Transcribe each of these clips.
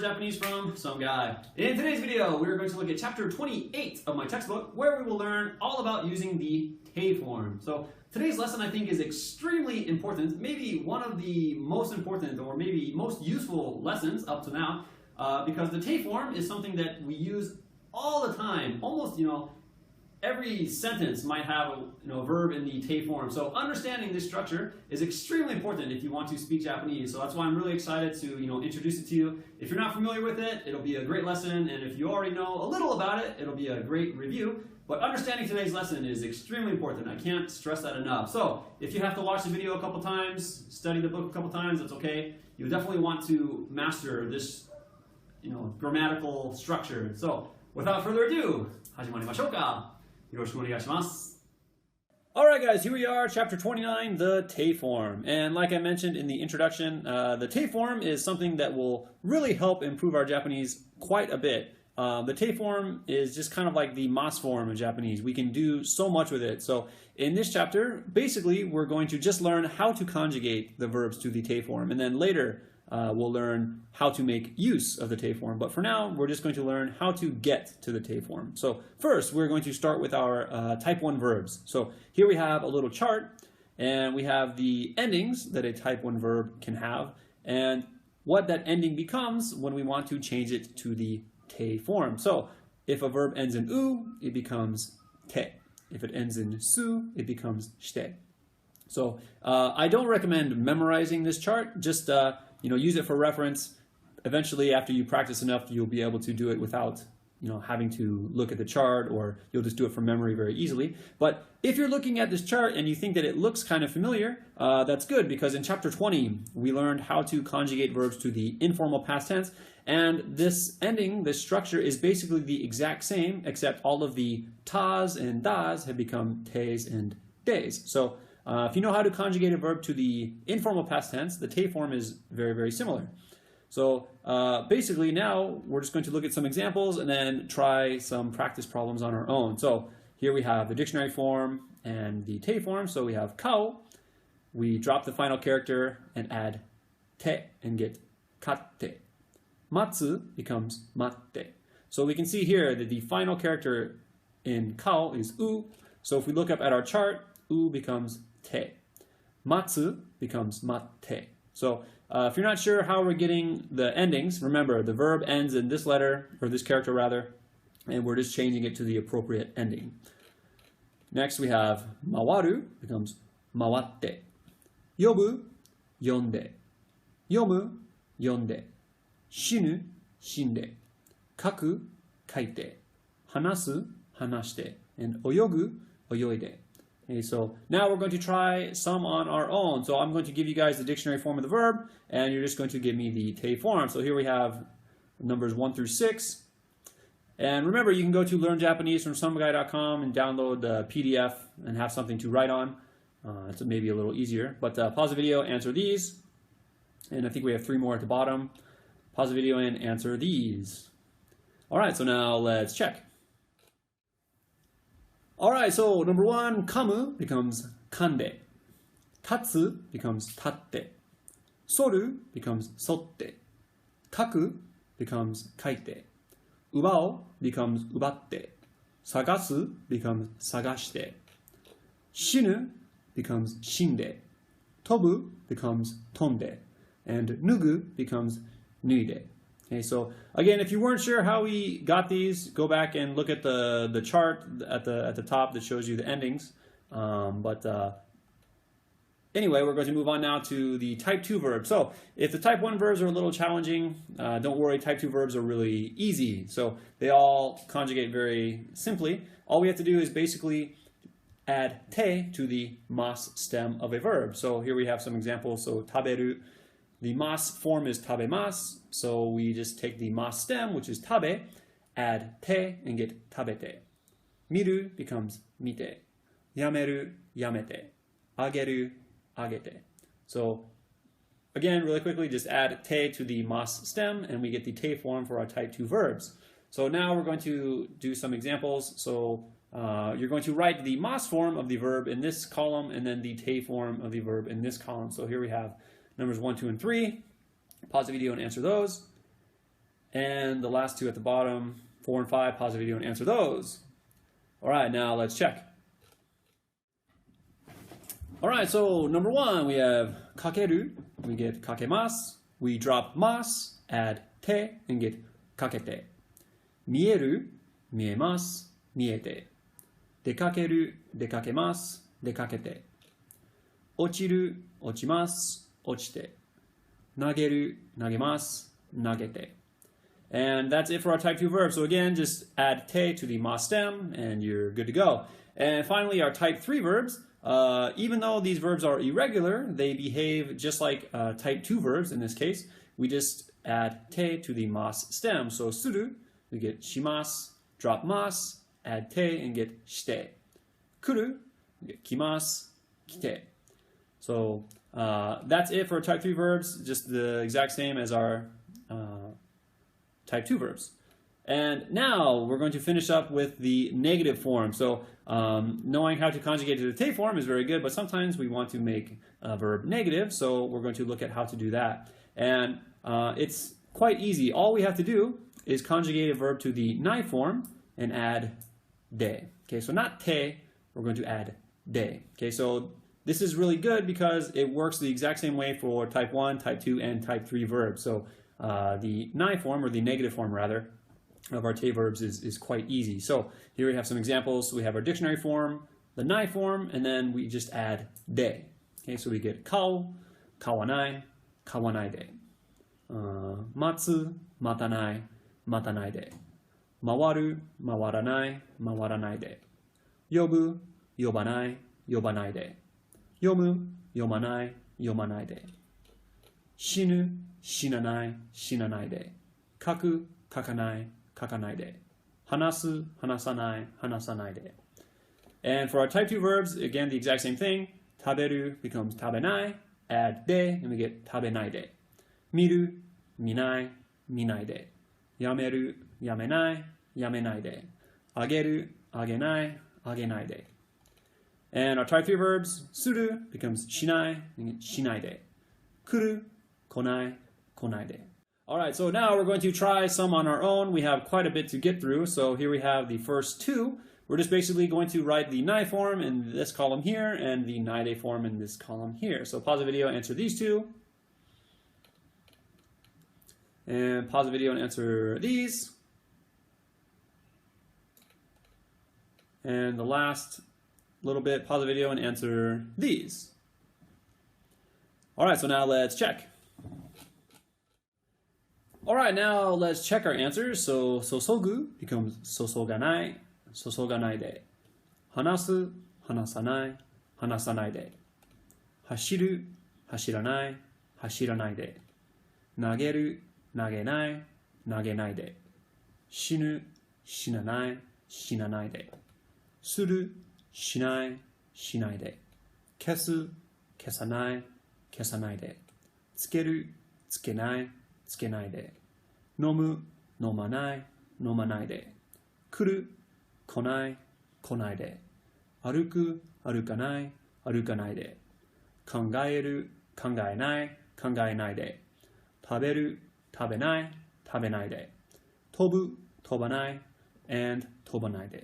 Japanese from some guy. In today's video, we're going to look at chapter 28 of my textbook, where we will learn all about using the te form. So today's lesson, I think, is extremely important, maybe one of the most important or maybe most useful lessons up to now, because the te form is something that we use all the time. Almost, every sentence might have a verb in the te form. So understanding this structure is extremely important if you want to speak Japanese. So that's why I'm really excited to introduce it to you. If you're not familiar with it, it'll be a great lesson, and if you already know a little about it, it'll be a great review. But understanding today's lesson is extremely important. I can't stress that enough. So if you have to watch the video a couple times, study the book a couple times, that's okay. You definitely want to master this grammatical structure. So without further ado, 始まりましょうか。よろしくお願いします。Alright guys, here we are, chapter 29, the te form. And like I mentioned in the introduction, the te form is something that will really help improve our Japanese quite a bit. The te form is just kind of like the mas form in Japanese. We can do so much with it. So in this chapter, basically we're going to just learn how to conjugate the verbs to the te form. And then later, we'll learn how to make use of the te form. But for now, we're just going to learn how to get to the te form. So first, we're going to start with our type 1 verbs. So here we have a little chart, and we have the endings that a type 1 verb can have, and what that ending becomes when we want to change it to the te form. So if a verb ends in u, it becomes te. If it ends in su, it becomes shite. So I don't recommend memorizing this chart. Just use it for reference. Eventually, after you practice enough, you'll be able to do it without having to look at the chart, or you'll just do it from memory very easily. But if you're looking at this chart and you think that it looks kind of familiar, that's good, because in chapter 20, we learned how to conjugate verbs to the informal past tense. And this ending, this structure, is basically the exact same, except all of the tas and das have become tes and des. So if you know how to conjugate a verb to the informal past tense, the te form is very, very similar. So basically now we're just going to look at some examples and then try some practice problems on our own. So here we have the dictionary form and the te form. So we have kao. We drop the final character and add te and get katte. Matsu becomes matte. So we can see here that the final character in kao is u. So if we look up at our chart, u becomes te. Matsu becomes matte. So if you're not sure how we're getting the endings, remember the verb ends in this letter, or this character rather, and we're just changing it to the appropriate ending. Next we have mawaru becomes mawatte. Yobu, yonde. Yomu, yonde. Shinu, shinde. Kaku, kaite. Hanasu, hanashite. And oyogu, oyoide. Okay, so now we're going to try some on our own. So I'm going to give you guys the dictionary form of the verb, and you're just going to give me the te form. So here we have numbers 1 through 6. And remember, you can go to learnjapanese.com and download the PDF and have something to write on. It's maybe a little easier. But pause the video, answer these. And I think we have 3 more at the bottom. Pause the video and answer these. All right, so now let's check. Alright, so number 1, kamu becomes kande. Tatsu becomes tatte. Soru becomes sotte. Kaku becomes kaite. Ubao becomes ubatte. Sagasu becomes sagashite. Shinu becomes shinde. Tobu becomes tonde. And nugu becomes nuide. Okay, so again, if you weren't sure how we got these, go back and look at the chart at the top that shows you the endings. Anyway, we're going to move on now to the type 2 verbs. So if the type 1 verbs are a little challenging, don't worry, type 2 verbs are really easy. So they all conjugate very simply. All we have to do is basically add te to the mas stem of a verb. So here we have some examples. So taberu. The mas form is tabemasu, so we just take the mas stem, which is tabe, add te, and get tabete. Miru becomes mite. Yameru, yamete. Ageru, agete. So again, really quickly, just add te to the mas stem, and we get the te form for our type 2 verbs. So now we're going to do some examples. So you're going to write the mas form of the verb in this column, and then the te form of the verb in this column. So here we have numbers 1, 2, and 3. Pause the video and answer those. And the last two at the bottom, 4 and 5, pause the video and answer those. All right, now let's check. All right, so number 1, we have kakeru. We get kakemasu. We drop mas, add te, and get kakete. Mieru, miemasu, miete. Dekakeru, dekakemasu, dekakete. Ochiru, ochimasu, ochite. Nageru, nagemasu, nagete. And that's it for our type 2 verbs. So again, just add te to the mas stem, and you're good to go. And finally, our type 3 verbs. Even though these verbs are irregular, they behave just like type 2 verbs in this case. We just add te to the mas stem. So suru, we get shimasu, drop mas, add te, and get shite. Kuru, we get kimasu, kite. So that's it for type 3 verbs, just the exact same as our type 2 verbs. And now we're going to finish up with the negative form. So knowing how to conjugate to the te form is very good, but sometimes we want to make a verb negative, so we're going to look at how to do that. And it's quite easy. All we have to do is conjugate a verb to the nai form and add de. Okay, so not te, we're going to add de. Okay, so this is really good because it works the exact same way for type 1, type 2, and type 3 verbs. So the nai form, or the negative form rather, of our te verbs is quite easy. So here we have some examples. So we have our dictionary form, the nai form, and then we just add de. Okay, so we get kao, kawanai, kawanai de. Matsu, matanai, matanai de. Mawaru, mawaranai, mawaranai de. Yobu, yobanai, yobanai de. Yomu, yomanai, yomanai de. Shinu, shinanai, shinanai de. Kaku, kakanai, kakanai de. Hanasu, hanasanai, hanasanai de. And for our type 2 verbs, again, the exact same thing. Taberu becomes tabenai, add de, and we get tabenai de. Miru, minai, minai de. Yameru, yamenai, yamenai de. Ageru, agenai, agenai de. And our type 3 verbs, suru becomes shinai, and we get shinai de. Kuru, konai, konai de. All right, so now we're going to try some on our own. We have quite a bit to get through. So here we have the first 2. We're just basically going to write the nai form in this column here and the naide form in this column here. So pause the video, answer these 2. And pause the video and answer these. And the last little bit, pause the video and answer these. All right, so now let's check. All right, now let's check our answers. So, sosogu becomes sosoganai, sosoganai de. Hanasu, hanasanai, hanasanai de. Hashiru, hashiranai, hashiranai de. Nageru, nagenai, nagenai de. Shinu, shinanai, shinanai de. Suru, shinai, shinai de. Kesu, kesanai, kesanai de. Tsukeru, tsukenai, tsukenai de. Nomu, nomanai, nomanai de. Kuru, konai, konai de. Aruku, arukanai, arukanai de. Kangaeru, kangaenai, kangaenai de. Taberu, tabenai, tabenai de. Tobu, tobanai, and tobanai de.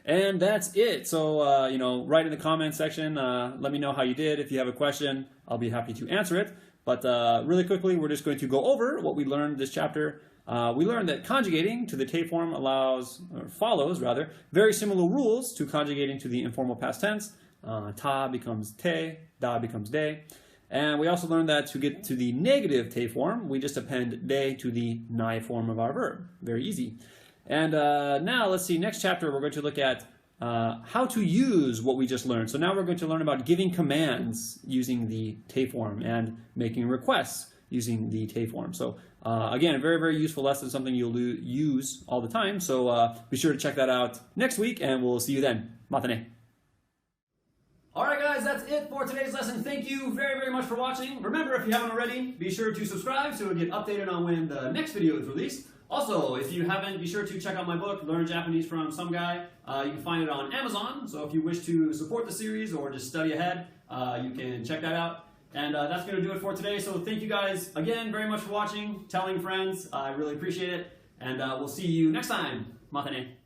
And that's it. So, write in the comment section. Let me know how you did. If you have a question, I'll be happy to answer it. But really quickly, we're just going to go over what we learned this chapter. We learned that conjugating to the te form follows very similar rules to conjugating to the informal past tense. Ta becomes te, da becomes de. And we also learned that to get to the negative te form, we just append de to the nai form of our verb. Very easy. And now let's see, next chapter we're going to look at how to use what we just learned. So now we're going to learn about giving commands using the te form and making requests using the te form. So again, a very, very useful lesson, something you'll use all the time. So be sure to check that out next week, and we'll see you then. Mata ne. Alright guys, that's it for today's lesson. Thank you very, very much for watching. Remember, if you haven't already, be sure to subscribe so you'll get updated on when the next video is released. Also, if you haven't, be sure to check out my book, Learn Japanese from Some Guy. You can find it on Amazon, so if you wish to support the series or just study ahead, you can check that out. And that's going to do it for today. So thank you guys again very much for watching, telling friends. I really appreciate it. And we'll see you next time. Mata ne.